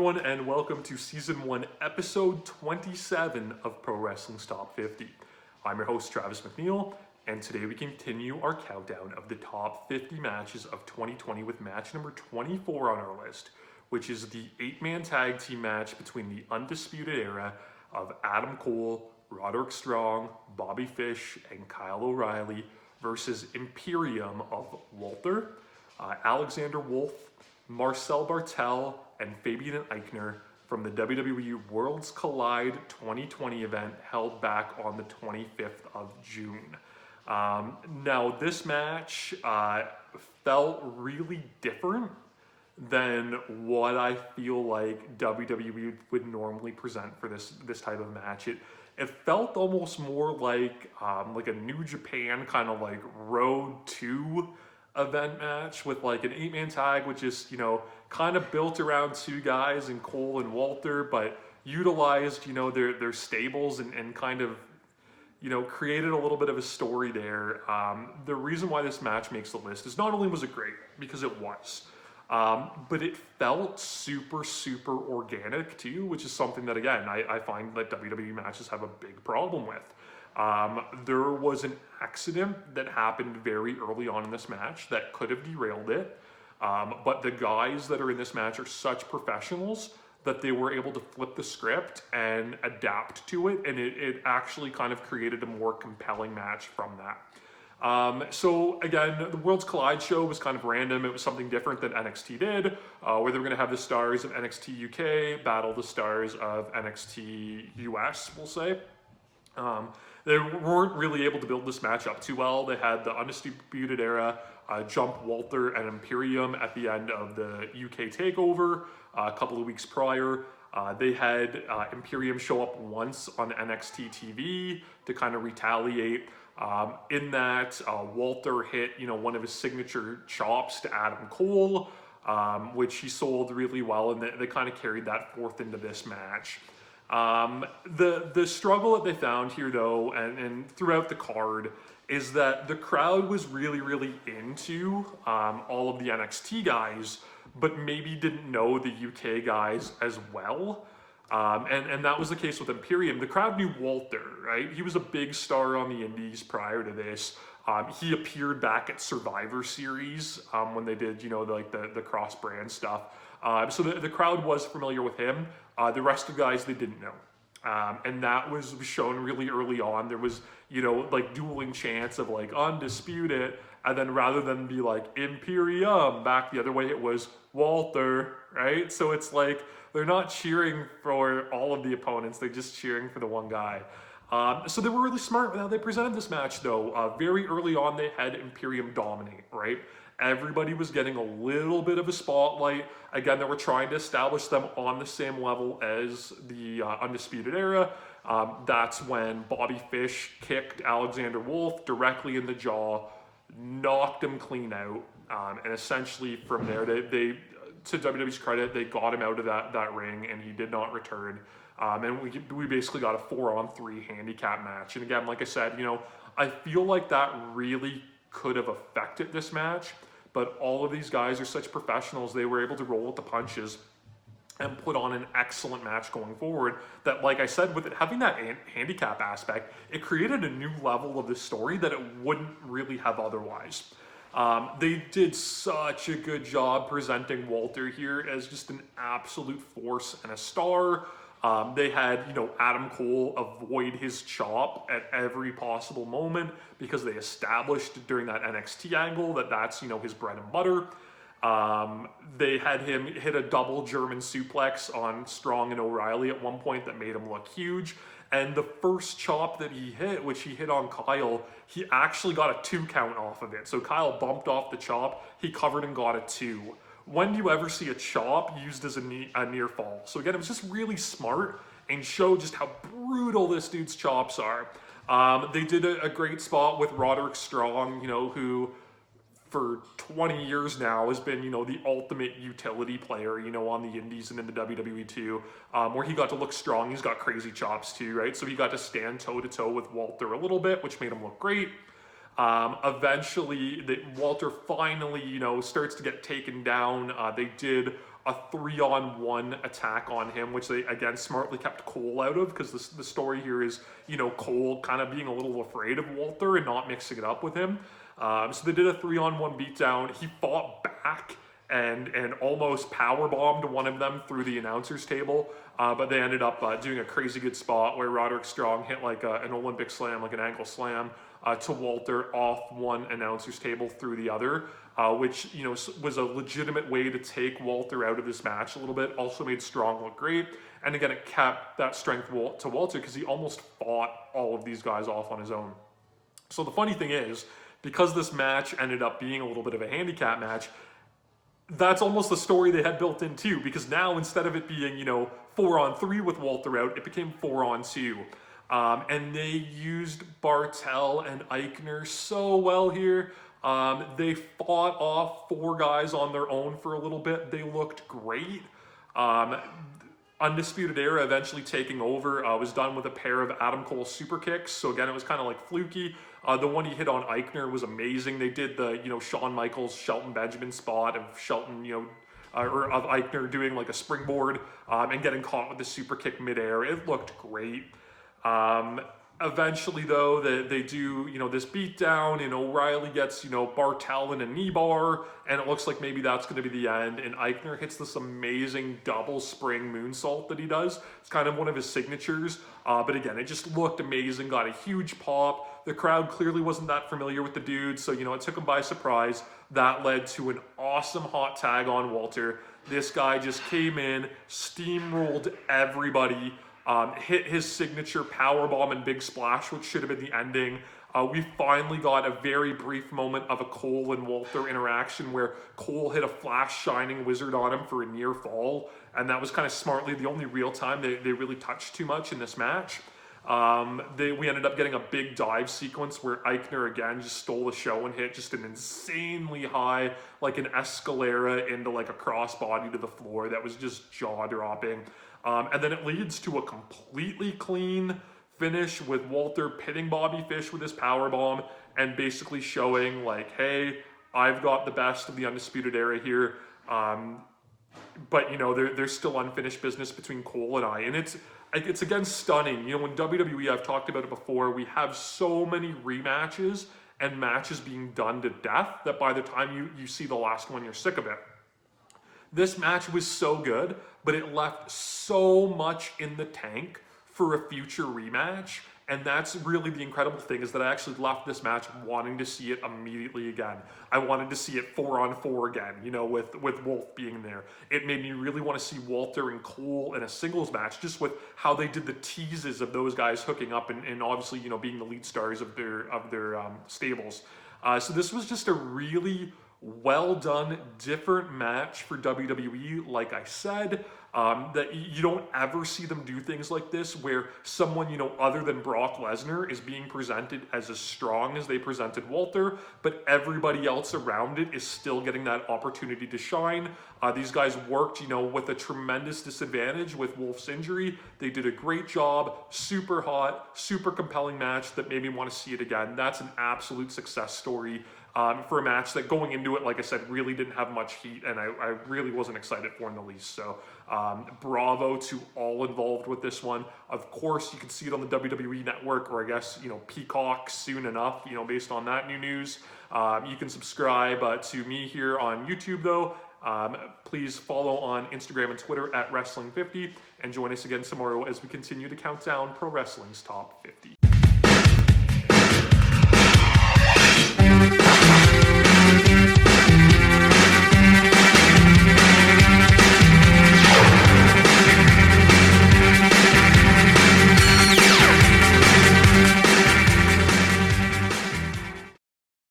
everyone, and welcome to Season 1, Episode 27 of Pro Wrestling's Top 50. I'm your host, Travis McNeil, and today we continue our countdown of the top 50 matches of 2020 with match number 24 on our list, which is the 8-man tag team match between the Undisputed Era of Adam Cole, Roderick Strong, Bobby Fish, and Kyle O'Reilly versus Imperium of Walter, Alexander Wolfe, Marcel Barthel, and Fabian and Aichner from the WWE Worlds Collide 2020 event held back on the 25th of June. Now, this match felt really different than what I feel like WWE would normally present for this type of match. It felt almost more like a New Japan kind of like Road to event match with like an 8-man tag, which is, kind of built around two guys in Cole and Walter, but utilized, their stables and kind of, created a little bit of a story there. The reason why this match makes the list is not only was it great, because it was, but it felt super, super organic too, which is something that, again, I find that WWE matches have a big problem with. There was an accident that happened very early on in this match that could have derailed it. But the guys that are in this match are such professionals that they were able to flip the script and adapt to it. And it actually kind of created a more compelling match from that. So again, the Worlds Collide show was kind of random. It was something different than NXT did, where they were going to have the stars of NXT UK battle the stars of NXT US, we'll say. They weren't really able to build this match up too well. They had the Undisputed Era jump Walter and Imperium at the end of the UK takeover a couple of weeks prior. They had Imperium show up once on NXT TV to kind of retaliate. In that, Walter hit one of his signature chops to Adam Cole, which he sold really well, and they kind of carried that forth into this match. The struggle that they found here, though, and throughout the card, is that the crowd was really, really into all of the NXT guys, but maybe didn't know the UK guys as well. And that was the case with Imperium. The crowd knew Walter, right? He was a big star on the indies prior to this. He appeared back at Survivor Series when they did, the cross-brand stuff. So the crowd was familiar with him. The rest of the guys, they didn't know. And that was shown really early on. There was, dueling chants of like Undisputed, and then rather than be like Imperium back the other way, it was Walter, right? So it's like they're not cheering for all of the opponents, they're just cheering for the one guy. So they were really smart with how they presented this match, though. Very early on, they had Imperium dominate, right? Everybody was getting a little bit of a spotlight. Again, they were trying to establish them on the same level as the Undisputed Era. That's when Bobby Fish kicked Alexander Wolfe directly in the jaw, knocked him clean out, and essentially from there, they to WWE's credit, they got him out of that ring, and he did not return. And we basically got a 4-on-3 handicap match. And again, like I said, I feel like that really could have affected this match, but all of these guys are such professionals, they were able to roll with the punches and put on an excellent match going forward that, like I said, with it having that handicap aspect, it created a new level of the story that it wouldn't really have otherwise. They did such a good job presenting Walter here as just an absolute force and a star. They had, Adam Cole avoid his chop at every possible moment because they established during that NXT angle that that's, his bread and butter. They had him hit a double German suplex on Strong and O'Reilly at one point that made him look huge. And the first chop that he hit, which he hit on Kyle, he actually got a 2 count off of it. So Kyle bumped off the chop, he covered and got a 2. When do you ever see a chop used as a near fall? So again, it was just really smart and showed just how brutal this dude's chops are. They did a great spot with Roderick Strong, who for 20 years now has been, the ultimate utility player, on the indies and in the WWE too, where he got to look strong. He's got crazy chops too, right? So he got to stand toe-to-toe with Walter a little bit, which made him look great. Eventually, Walter finally, starts to get taken down. They did a 3-on-1 attack on him, which they, again, smartly kept Cole out of, because the story here is, you know, Cole kind of being a little afraid of Walter and not mixing it up with him. So they did a 3-on-1 beatdown. He fought back and almost powerbombed one of them through the announcer's table, but they ended up doing a crazy good spot where Roderick Strong hit like an Olympic slam, like an ankle slam, to Walter off one announcer's table through the other, which, you know, was a legitimate way to take Walter out of this match a little bit. Also made Strong look great, and again, it kept that strength to Walter because he almost fought all of these guys off on his own. So the funny thing is, because this match ended up being a little bit of a handicap match, that's almost the story they had built in too, because now instead of it being, you know, 4-on-3 with Walter out, it became 4-on-2. And they used Barthel and Aichner so well here. They fought off 4 guys on their own for a little bit. They looked great. Undisputed Era eventually taking over was done with a pair of Adam Cole super kicks. So again, it was kind of like fluky. The one he hit on Aichner was amazing. They did the, you know, Shawn Michaels, Shelton Benjamin spot of Shelton, you know, or of Aichner doing like a springboard and getting caught with the super kick midair. It looked great. Eventually, though, they do, you know, this beatdown, and O'Reilly gets, you know, Barthel in a knee bar, and it looks like maybe that's going to be the end, and Aichner hits this amazing double spring moonsault that he does. It's kind of one of his signatures, but again, it just looked amazing, got a huge pop. The crowd clearly wasn't that familiar with the dude, so, you know, it took him by surprise. That led to an awesome hot tag on Walter. This guy just came in, steamrolled everybody, hit his signature powerbomb and big splash, which should have been the ending. We finally got a very brief moment of a Cole and Walter interaction where Cole hit a flash shining wizard on him for a near fall, and that was kind of smartly the only real time they really touched too much in this match. We ended up getting a big dive sequence where Aichner again just stole the show and hit just an insanely high, like an escalera into like a crossbody to the floor that was just jaw-dropping. And then it leads to a completely clean finish with Walter pitting Bobby Fish with his powerbomb and basically showing like, hey, I've got the best of the Undisputed Era here. But, you know, there's still unfinished business between Cole and I. And it's again stunning. You know, in WWE, I've talked about it before, we have so many rematches and matches being done to death that by the time you see the last one, you're sick of it. This match was so good, but it left so much in the tank for a future rematch. And that's really the incredible thing, is that I actually left this match wanting to see it immediately again. I wanted to see it 4-on-4 again, you know, with Wolfe being there. It made me really want to see Walter and Cole in a singles match, just with how they did the teases of those guys hooking up and obviously, you know, being the lead stars of their stables. So this was just a really well done, different match for WWE. Like I said, that you don't ever see them do things like this where someone, you know, other than Brock Lesnar is being presented as strong as they presented Walter, but everybody else around it is still getting that opportunity to shine. These guys worked, you know, with a tremendous disadvantage with Wolfe's injury. They did a great job, super hot, super compelling match that made me want to see it again. That's an absolute success story. For a match that going into it, like I said, really didn't have much heat, and I really wasn't excited for in the least. So bravo to all involved with this one. Of course, you can see it on the WWE Network, or I guess, you know, Peacock soon enough, you know, based on that new news. You can subscribe to me here on YouTube, though. Please follow on Instagram and Twitter at Wrestling50, and join us again tomorrow as we continue to count down Pro Wrestling's Top 50.